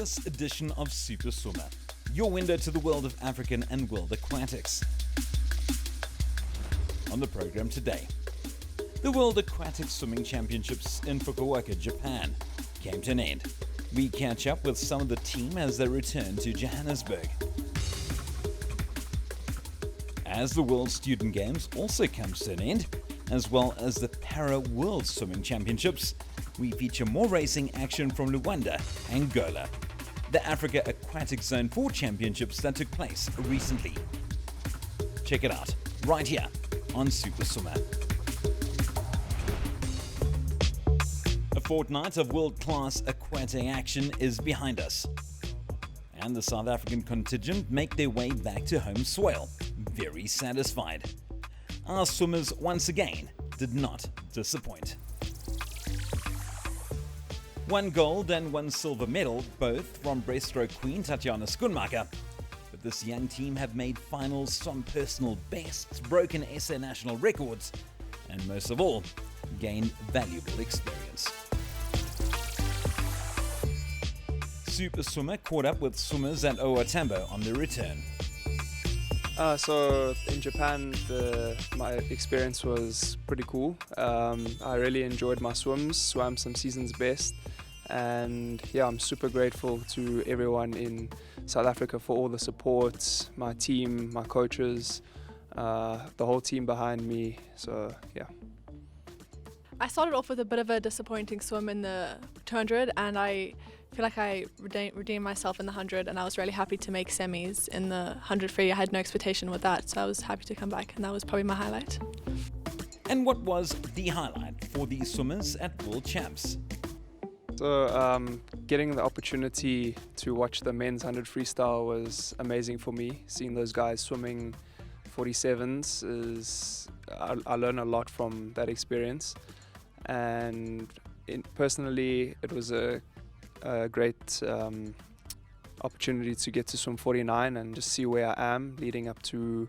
this edition of Super Swimmer, your window to the world of African and world aquatics. On the program today, the World Aquatic Swimming Championships in Fukuoka, Japan, came to an end. We catch up with some of the team as they return to Johannesburg. As the World Student Games also comes to an end, as well as the Para World Swimming Championships, we feature more racing action from Luanda, Angola, the Africa Aquatics Zone 4 Championships that took place recently. Check it out, right here on Super Swimmer. A fortnight of world-class aquatic action is behind us, and the South African contingent make their way back to home soil, very satisfied. Our swimmers once again did not disappoint. 1 gold and 1 silver medal, both from breaststroke queen Tatiana Schoenmaker. But this young team have made finals, some personal bests, broken SA national records, and most of all, gained valuable experience. Super Swimmer caught up with swimmers at OR Tambo on their return. So in Japan, my experience was pretty cool. I really enjoyed my swims, swam some season's best, and yeah, I'm super grateful to everyone in South Africa for all the support, my team, my coaches, the whole team behind me, so yeah. I started off with a bit of a disappointing swim in the 200, and I feel like I redeemed myself in the 100, and I was really happy to make semis in the 100 free. I had no expectation with that, so I was happy to come back, and that was probably my highlight. And what was the highlight for these swimmers at World Champs? So getting the opportunity to watch the men's 100 freestyle was amazing for me. Seeing those guys swimming 47s I learned a lot from that experience, and personally it was a great opportunity to get to swim 49 and just see where I am leading up to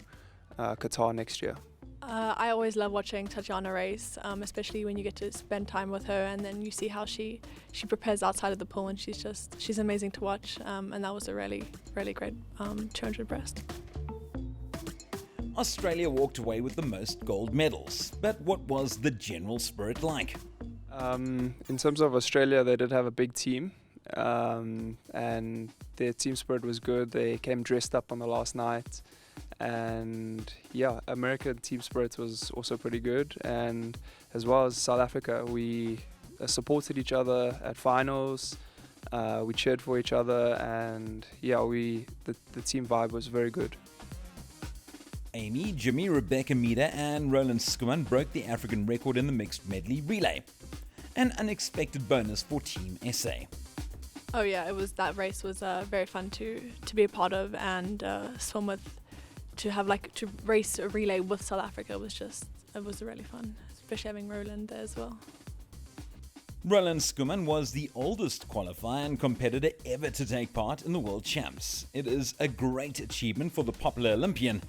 Qatar next year. I always love watching Tatiana race, especially when you get to spend time with her and then you see how she prepares outside of the pool, and she's amazing to watch, and that was a really great 200 breast. Australia walked away with the most gold medals, but what was the general spirit like? In terms of Australia, they did have a big team, and their team spirit was good. They came dressed up on the last night, and yeah, American team spirit was also pretty good. And as well as South Africa, we supported each other at finals. We cheered for each other, and yeah, the team vibe was very good. Amy, Jimmy, Rebecca Mida and Roland Skuman broke the African record in the mixed medley relay. An unexpected bonus for Team SA. Oh yeah, that race was very fun to be a part of, and swim with, to race a relay with South Africa it was really fun, especially having Roland there as well. Roland Skuman was the oldest qualifier and competitor ever to take part in the World Champs. It is a great achievement for the popular Olympian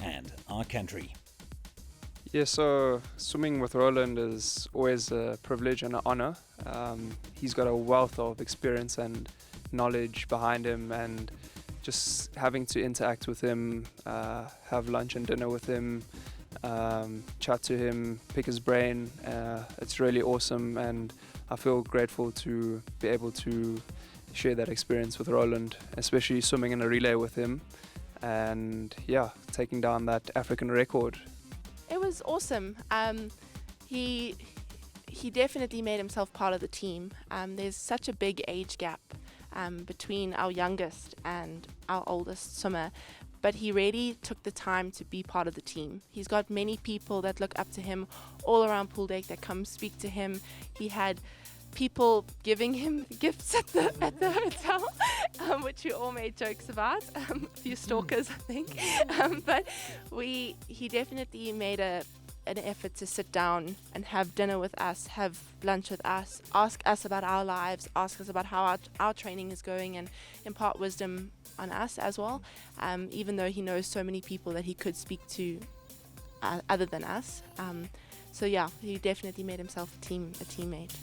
and our country. Yeah, so swimming with Roland is always a privilege and an honor. He's got a wealth of experience and knowledge behind him, and just having to interact with him, have lunch and dinner with him, chat to him, pick his brain, it's really awesome, and I feel grateful to be able to share that experience with Roland, especially swimming in a relay with him, and yeah, taking down that African record. It was awesome. He definitely made himself part of the team. There's such a big age gap between our youngest and our oldest swimmer, but he really took the time to be part of the team. He's got many people that look up to him all around pool deck that come speak to him. He had people giving him gifts at the hotel, which we all made jokes about. A few stalkers, I think. But he definitely made an effort to sit down and have dinner with us, have lunch with us, ask us about our lives, ask us about how our training is going, and impart wisdom on us as well. Even though he knows so many people that he could speak to other than us. So yeah, he definitely made himself a teammate.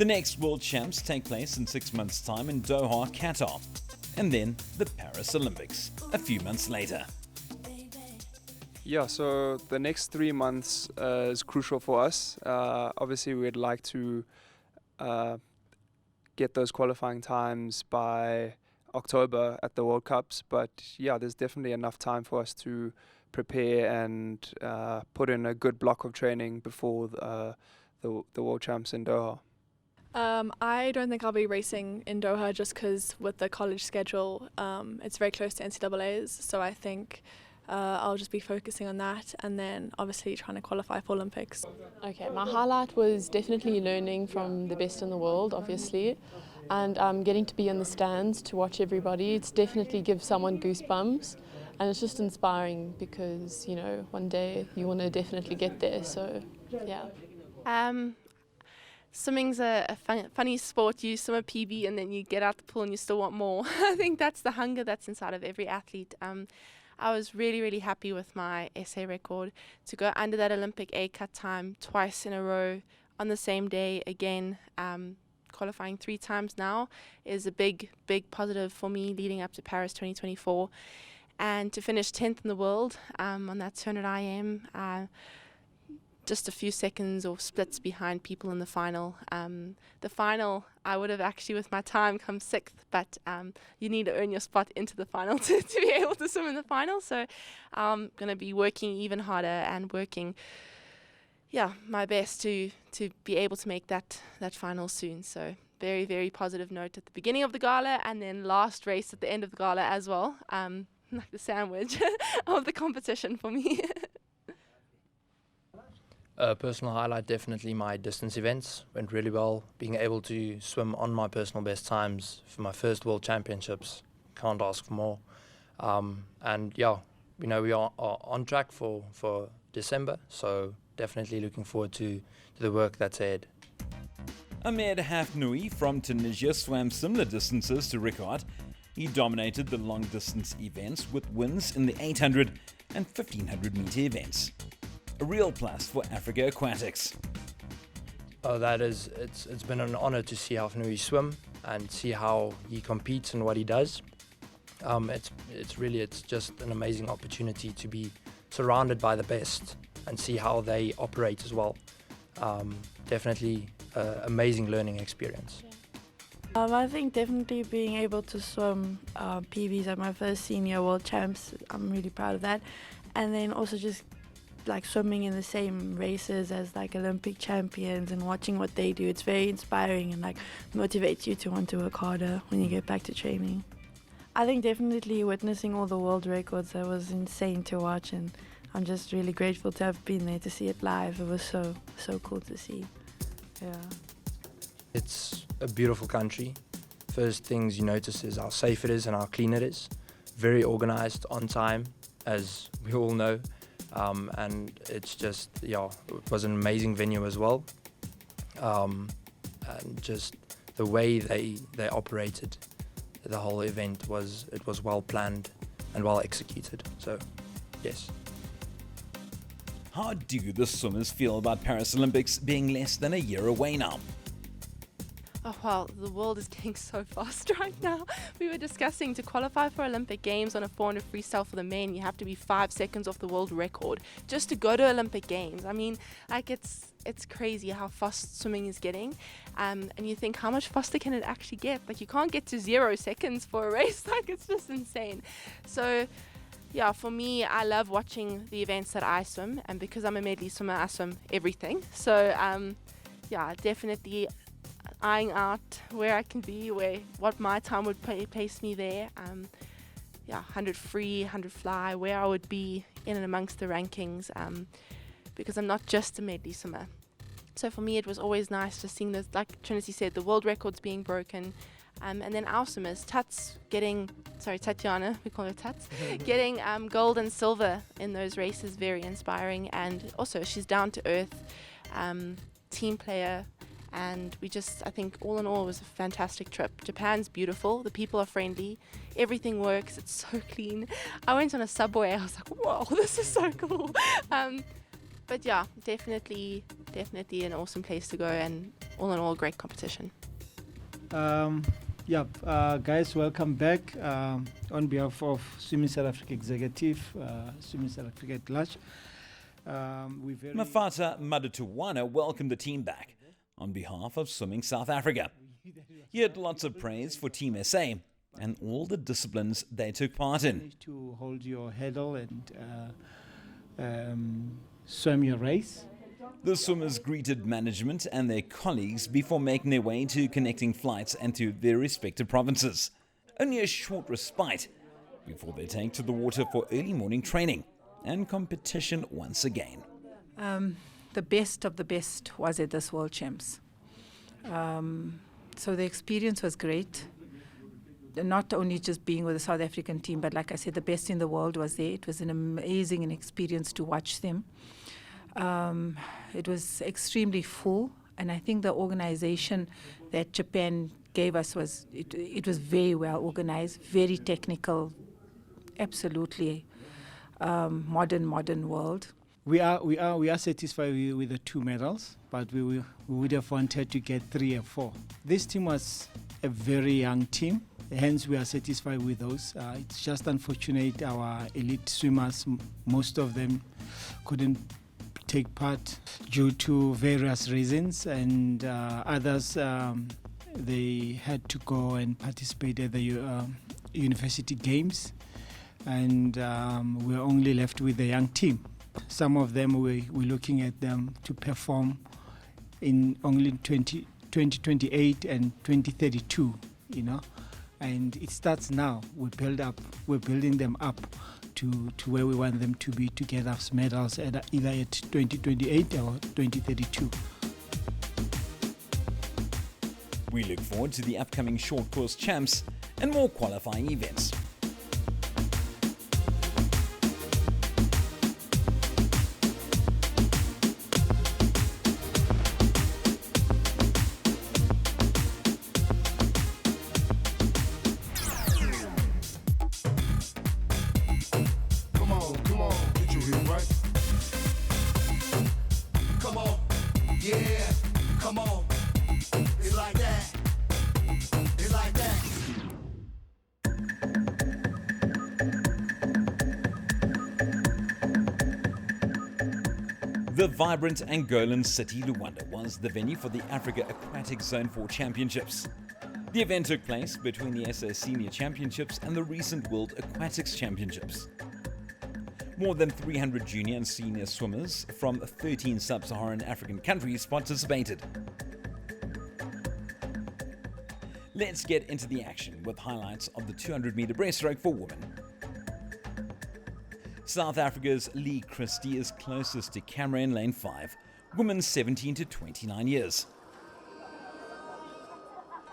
The next World Champs take place in 6 months' time in Doha, Qatar, and then the Paris Olympics a few months later. Yeah, so the next 3 months is crucial for us. Obviously, we'd like to get those qualifying times by October at the World Cups, but yeah, there's definitely enough time for us to prepare and put in a good block of training before the World Champs in Doha. I don't think I'll be racing in Doha just because with the college schedule, it's very close to NCAA's, so I think I'll just be focusing on that and then obviously trying to qualify for Olympics. Okay, my highlight was definitely learning from the best in the world, obviously, and getting to be in the stands to watch everybody. It's definitely gives someone goosebumps, and it's just inspiring because, you know, one day you want to definitely get there, so yeah. Swimming's a funny sport. You swim a PB and then you get out the pool and you still want more. I think that's the hunger that's inside of every athlete. I was really happy with my SA record. To go under that Olympic A cut time twice in a row on the same day again, qualifying 3 times now, is a big positive for me leading up to Paris 2024. And to finish 10th in the world on that 200 IM, just a few seconds or splits behind people in the final. The final, I would have actually with my time come 6th, but you need to earn your spot into the final to be able to swim in the final. So I'm going to be working even harder and working my best to be able to make that final soon. So very positive note at the beginning of the gala and then last race at the end of the gala as well. Like the sandwich of the competition for me. Personal highlight, definitely my distance events. Went really well. Being able to swim on my personal best times for my first World Championships. Can't ask for more. And yeah, you know, we are on track for December, so definitely looking forward to the work that's ahead. Ahmed Hafnoui from Tunisia swam similar distances to Ricard. He dominated the long-distance events with wins in the 800 and 1500 meter events. A real plus for Africa Aquatics. Oh, it's been an honor to see Hafnoui swim and see how he competes and what he does. It's just an amazing opportunity to be surrounded by the best and see how they operate as well. Definitely amazing learning experience. I think definitely being able to swim PBs at my first senior world champs, I'm really proud of that. And then also just like swimming in the same races as like Olympic champions and watching what they do, it's very inspiring and like motivates you to want to work harder when you get back to training. I think definitely witnessing all the world records, that was insane to watch, and I'm just really grateful to have been there to see it live. It was so cool to see. Yeah. It's a beautiful country. First things you notice is how safe it is and how clean it is. Very organized, on time, as we all know. And it's just, it was an amazing venue as well. And just the way they operated the whole event was well planned and well executed. So, yes. How do the swimmers feel about Paris Olympics being less than a year away now? Oh wow, the world is getting so fast right now. We were discussing to qualify for Olympic Games on a 400 freestyle for the men, you have to be 5 seconds off the world record just to go to Olympic Games. I mean, like it's crazy how fast swimming is getting. And you think, how much faster can it actually get? Like you can't get to 0 seconds for a race. Like it's just insane. So yeah, for me, I love watching the events that I swim, and because I'm a medley swimmer, I swim everything. So yeah, definitely eyeing out where I can be, what my time would place me there. 100 free, 100 fly, where I would be in and amongst the rankings, because I'm not just a medley swimmer. So for me, it was always nice just seeing this, like Trinity said, the world records being broken, and then our swimmers, Tatiana, we call her Tats, getting gold and silver in those races, very inspiring. And also she's down to earth, team player. And I think all in all, it was a fantastic trip. Japan's beautiful. The people are friendly. Everything works. It's so clean. I went on a subway. I was like, whoa, this is so cool. But yeah, definitely an awesome place to go, and all in all, great competition. Guys, welcome back. On behalf of Swimming South Africa Executive, Swimming South Africa at large, Mafata Madatuwana welcomed the team back on behalf of Swimming South Africa. He had lots of praise for Team SA and all the disciplines they took part in. To hold your hurdle and swim your race. The swimmers greeted management and their colleagues before making their way to connecting flights and to their respective provinces. Only a short respite before they take to the water for early morning training and competition once again. The best of the best was at this World Champs. So the experience was great. Not only just being with the South African team, but like I said, the best in the world was there. It was an amazing experience to watch them. It was extremely full, and I think the organization that Japan gave us was very well organized, very technical, absolutely modern world. We are satisfied with the 2 medals, but we would have wanted to get 3 or 4. This team was a very young team, hence we are satisfied with those. It's just unfortunate our elite swimmers, most of them couldn't take part due to various reasons, and others they had to go and participate at the university games, and we're only left with the young team. Some of them we're looking at them to perform in only 2028 and 2032, and it starts now. We're building them up to where we want them to be, to get us medals either at 2028 or 2032. We look forward to the upcoming short course champs and more qualifying events. The vibrant Angolan city Luanda was the venue for the Africa Aquatics Zone 4 Championships. The event took place between the SA Senior Championships and the recent World Aquatics Championships. More than 300 junior and senior swimmers from 13 sub-Saharan African countries participated. Let's get into the action with highlights of the 200-meter breaststroke for women. South Africa's Lee Christie is closest to camera in lane 5, women 17 to 29 years.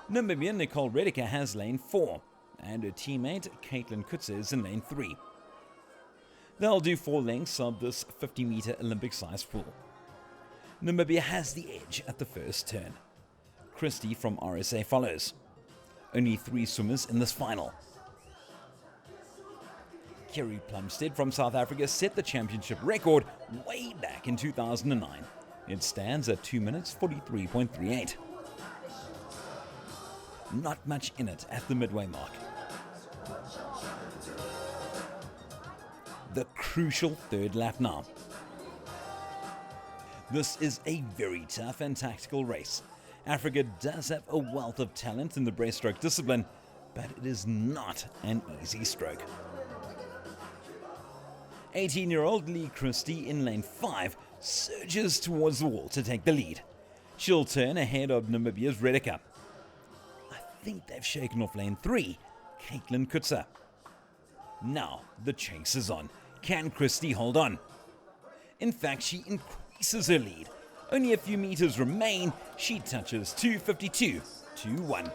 Namibian Nicole Redeker has lane 4, and her teammate Caitlin Kutze is in lane 3. They'll do 4 lengths of this 50-meter Olympic-sized pool. Namibia has the edge at the first turn. Christie from RSA follows. Only 3 swimmers in this final. Kerry Plumstead from South Africa set the championship record way back in 2009. It stands at 2 minutes 43.38. Not much in it at the midway mark. The crucial third lap now. This is a very tough and tactical race. Africa does have a wealth of talent in the breaststroke discipline, but it is not an easy stroke. 18-year-old Lee Christie in lane 5 surges towards the wall to take the lead. She'll turn ahead of Namibia's Redeker. I think they've shaken off lane 3, Caitlin Kutze. Now the chase is on. Can Christie hold on? In fact, she increases her lead. Only a few meters remain. She touches 2:52, 2:1.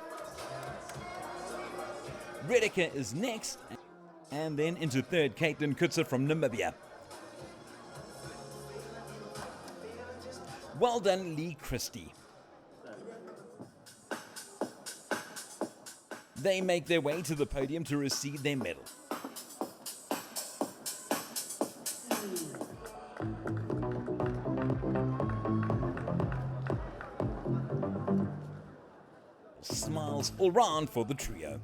Redeker is next, and then into third, Caitlin Kutze from Namibia. Well done, Lee Christie. They make their way to the podium to receive their medal. class all round for the trio.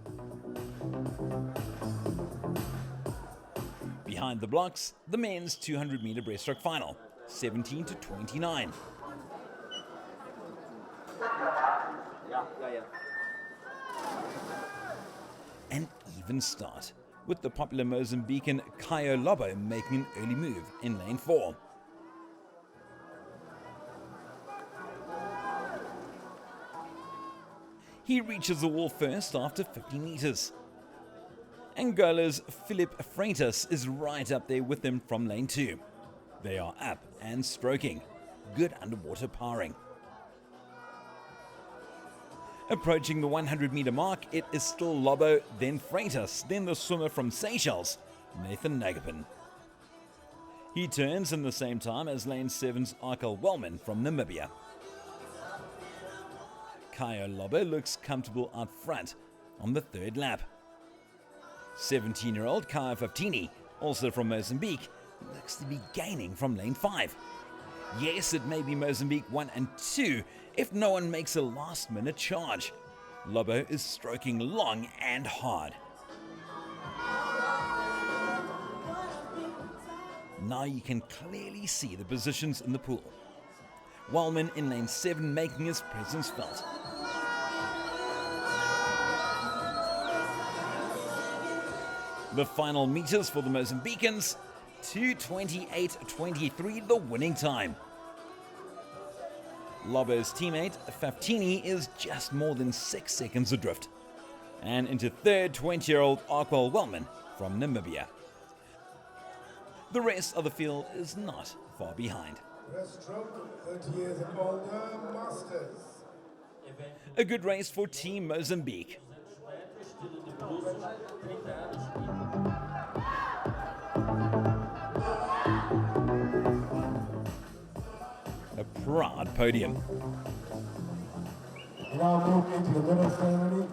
Behind the blocks, the men's 200-meter breaststroke final, 17-29. An even start, with the popular Mozambican Caio Lobo making an early move in lane 4. He reaches the wall first after 50 meters. Angola's Philip Freitas is right up there with him from lane 2. They are up and stroking. Good underwater powering. Approaching the 100-meter mark, it is still Lobo, then Freitas, then the swimmer from Seychelles, Nathan Nagapin. He turns in the same time as lane 7's Arkal Wellman from Namibia. Caio Lobo looks comfortable out front on the 3rd lap. 17-year-old Caio Faftini, also from Mozambique, looks to be gaining from lane 5. Yes, it may be Mozambique 1 and 2 if no one makes a last-minute charge. Lobo is stroking long and hard. Now you can clearly see the positions in the pool. Wellman in lane 7 making his presence felt. The final meters for the Mozambicans, 2:28.23, the winning time. Lobo's teammate Faftini is just more than 6 seconds adrift. And into 3rd, 20-year-old Arkal Wellman from Namibia. The rest of the field is not far behind. Breaststroke, 30 years and older, Masters. A good race for Team Mozambique. A proud podium. Now move into the medal ceremony.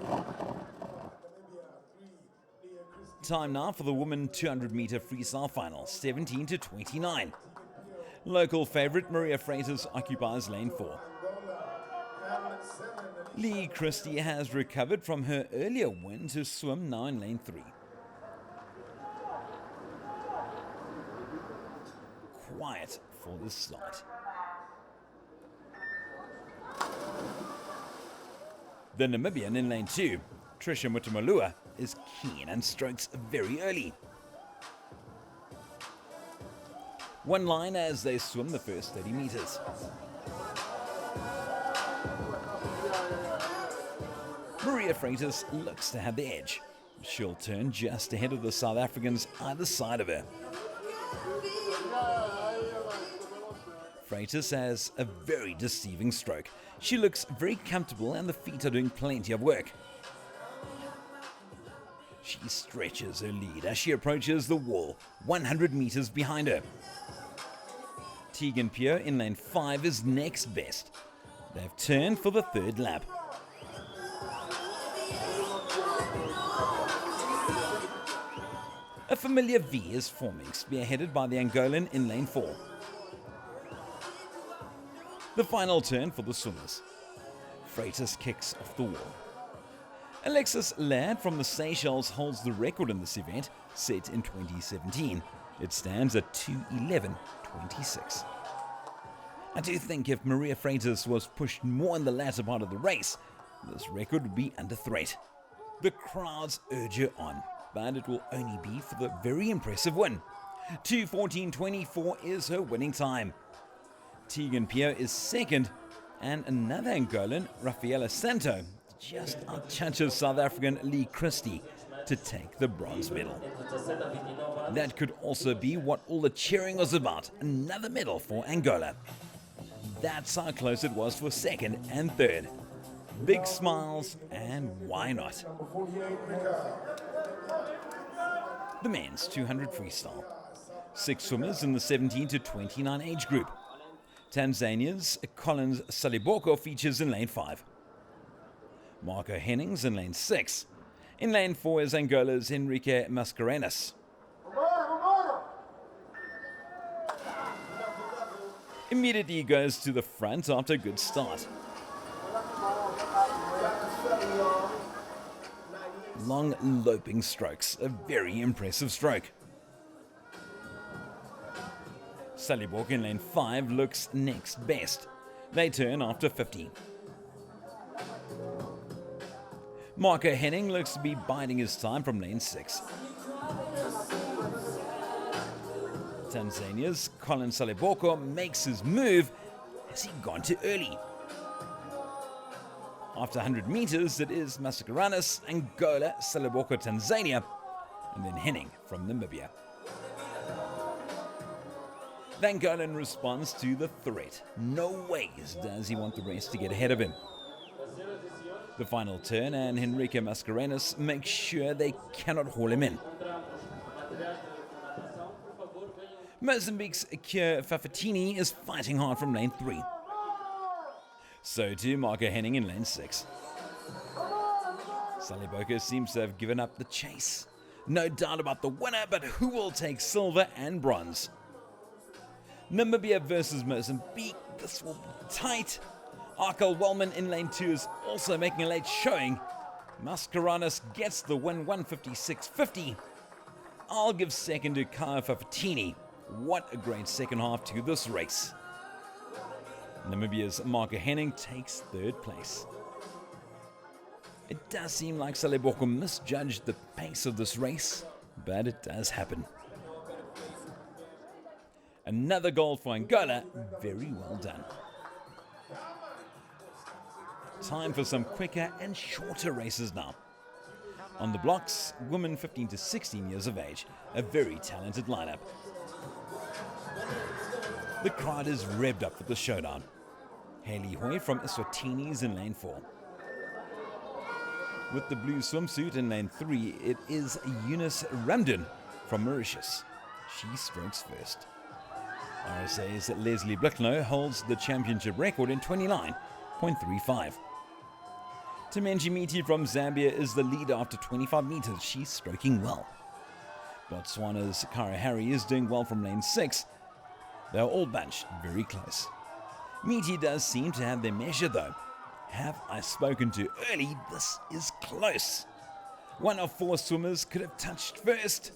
Time now for the women 200-meter freestyle final, 17:29. Local favourite Maria Freitas occupies lane 4. Lee Christie has recovered from her earlier win to swim now in lane 3. Quiet for the start. The Namibian in lane 2, Trisha Mutamalua, is keen and strokes very early. One line as they swim the first 30 meters. Maria Freitas looks to have the edge. She'll turn just ahead of the South Africans either side of her. Freitas has a very deceiving stroke. She looks very comfortable and the feet are doing plenty of work. She stretches her lead as she approaches the wall, 100 meters behind her. Tegan Pio in lane 5 is next best. They've turned for the 3rd lap. A familiar V is forming, spearheaded by the Angolan in lane 4. The final turn for the swimmers. Freitas kicks off the wall. Alexis Laird from the Seychelles holds the record in this event, set in 2017. It stands at 2:11.26. I do think if Maria Freitas was pushed more in the latter part of the race, this record would be under threat. The crowds urge her on, but it will only be for the very impressive win. 2:14.24 is her winning time. Tegan Pio is second, and another Angolan, Rafaela Santo, just outchances South African Lee Christie to take the bronze medal. That could also be what all the cheering was about, another medal for Angola. That's how close it was for 2nd and 3rd. Big smiles, and why not? The men's 200 freestyle. 6 swimmers in the 17 to 29 age group. Tanzania's Collins Saliboko features in lane 5. Marco Hennings in lane 6. In lane 4 is Angola's Enrique Mascarenas. Immediately goes to the front after a good start. long loping strokes, a very impressive stroke. Salibok in lane 5 looks next best. They turn after 50. Marco Henning looks to be biding his time from lane 6. Tanzania's Colin Saliboko makes his move. Has he gone too early? After 100 meters, it is Masakaranis, Angola, Saliboko, Tanzania, and then Henning from Namibia. The Angolan responds to the threat. No ways does he want the rest to get ahead of him. The final turn, and Henrique Mascarenas makes sure they cannot haul him in. Mozambique's Akir Fafatini is fighting hard from lane 3. So too Marco Henning in lane 6. Saliboko seems to have given up the chase. No doubt about the winner, but who will take silver and bronze? Namibia versus Mozambique, this will be tight. Arkal Wellman in lane 2 is also making a late showing. Mascarenas gets the win, 156.50. I'll give second to Kaya Fafatini. What a great second half to this race. Namibia's Marco Henning takes third place. It does seem like Saliboko misjudged the pace of this race, but it does happen. Another gold for Angola, very well done. Time for some quicker and shorter races now. On the blocks, women 15 to 16 years of age, a very talented lineup. The crowd is revved up for the showdown. Haley Hoy from Eswatini's in lane 4. With the blue swimsuit in lane 3, it is Eunice Ramdun from Mauritius. She strokes first. RSA's Leslie Blicknow holds the championship record in 29.35. Temenji Miti from Zambia is the leader after 25 meters. She's stroking well. Botswana's Kara Harry is doing well from lane 6. They're all bunched very close. Miti does seem to have their measure though. Have I spoken too early? This is close. One of 4 swimmers could have touched first.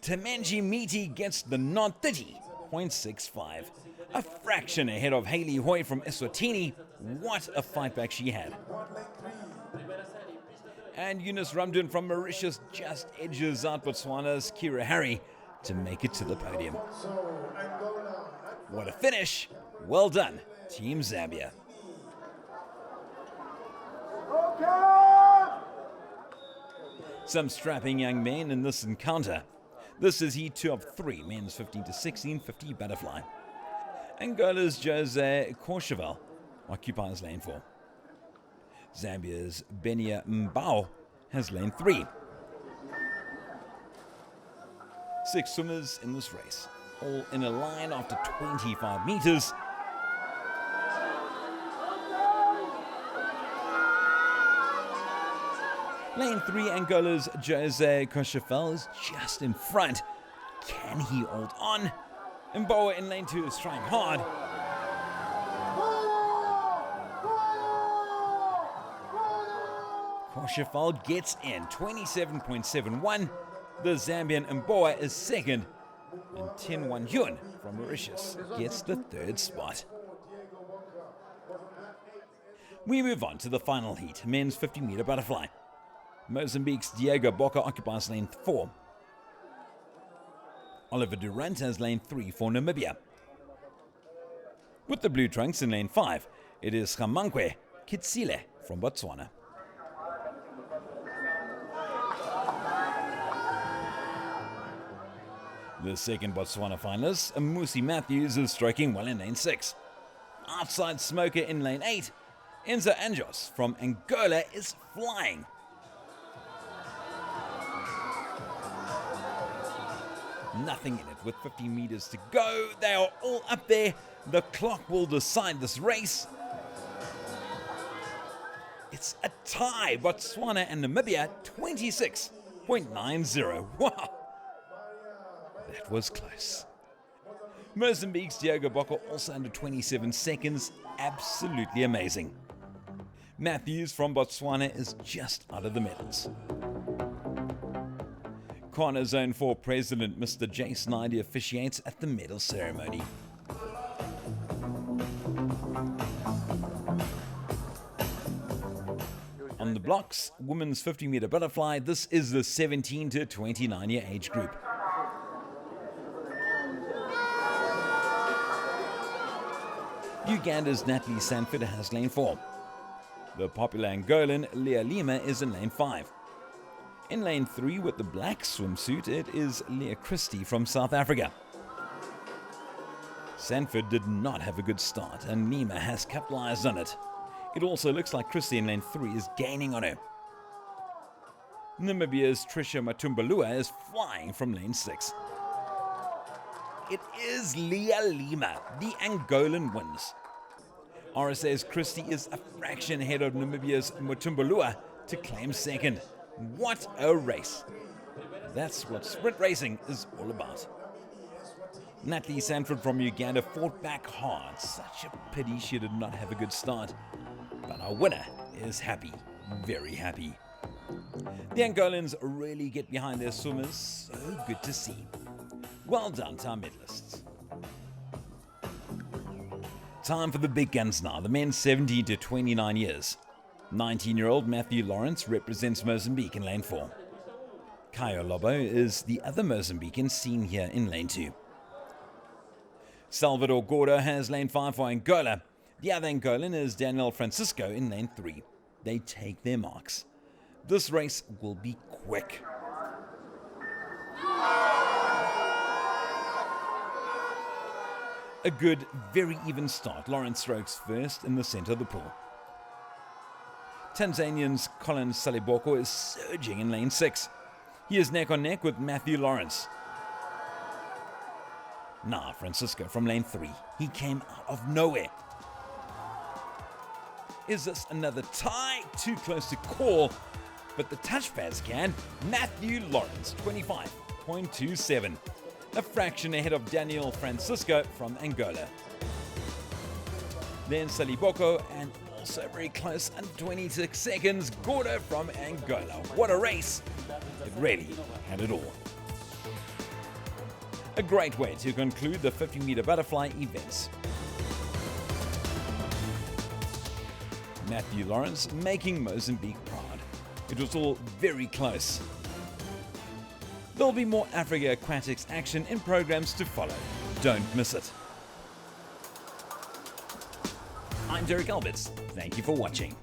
Temenji Miti gets the nod, 30.65. A fraction ahead of Haley Hoy from Eswatini. What a fight back she had. And Eunice Ramdun from Mauritius just edges out Botswana's Kira Harry to make it to the podium. What a finish! Well done, Team Zambia. Some strapping young men in this encounter. This is heat 2 of 3, men's 15 to 16, 50 butterfly. Angola's Jose Courchevel occupies lane 4. Zambia's Benia Mbao has lane 3. 6 swimmers in this race, all in a line after 25 meters. Lane 3, Angola's Jose Courchevel is just in front. Can he hold on? Mboa in lane 2 is trying hard. Courchevel gets in, 27.71. The Zambian Mboa is second. And Tin Yun from Mauritius gets the third spot. We move on to the final heat, men's 50-meter butterfly. Mozambique's Diego Boca occupies lane 4. Oliver Durant has lane 3 for Namibia. With the blue trunks in lane 5, it is Hamankwe Kitsile from Botswana. The second Botswana finalist, Amusi Matthews, is stroking well in lane 6. Outside smoker in lane 8, Enzo Anjos from Angola is flying. Nothing in it with 50 meters to go. They are all up there. The clock will decide this race. It's a tie. Botswana and Namibia 26.90. Wow. That was close. Mozambique's Diego Boca also under 27 seconds. Absolutely amazing. Matthews from Botswana is just out of the medals. Aquatics Zone 4 President Mr. Jason Naidoo officiates at the medal ceremony. On the blocks, women's 50-meter butterfly, this is the 17 to 29 year age group. Uganda's Natalie Sanford has lane 4. The popular Angolan Leah Lima is in lane 5. In lane 3 with the black swimsuit, it is Leah Christie from South Africa. Sanford did not have a good start and Lima has capitalized on it. It also looks like Christie in lane 3 is gaining on her. Namibia's Trisha Matumbalua is flying from lane 6. It is Leah Lima. The Angolan wins. RSA's Christie is a fraction ahead of Namibia's Matumbalua to claim second. What a race. That's what sprint racing is all about. Natalie Sanford from Uganda fought back hard. Such a pity she did not have a good start. But our winner is happy, very happy. The Angolans really get behind their swimmers, so good to see. Well done to our medalists. Time for the big guns now, the men 17 to 29 years. 19-year-old Matthew Lawrence represents Mozambique in lane 4. Kayo Lobo is the other Mozambican seen here in lane 2. Salvador Gordo has lane 5 for Angola. The other Angolan is Daniel Francisco in lane 3. They take their marks. This race will be quick. A good, very even start. Lawrence strokes first in the center of the pool. Tanzanian's Colin Saliboko is surging in lane 6. He is neck on neck with Matthew Lawrence. Now Francisco from lane 3. He came out of nowhere. Is this another tie? Too close to call, but the touchpads can. Matthew Lawrence, 25.27. A fraction ahead of Daniel Francisco from Angola. Then Saliboko, and also very close, under 26 seconds, Gordo from Angola. What a race! It really had it all. A great way to conclude the 50-meter butterfly events. Matthew Lawrence making Mozambique proud. It was all very close. There'll be more Africa Aquatics action in programs to follow. Don't miss it. I'm Derek Alberts. Thank you for watching.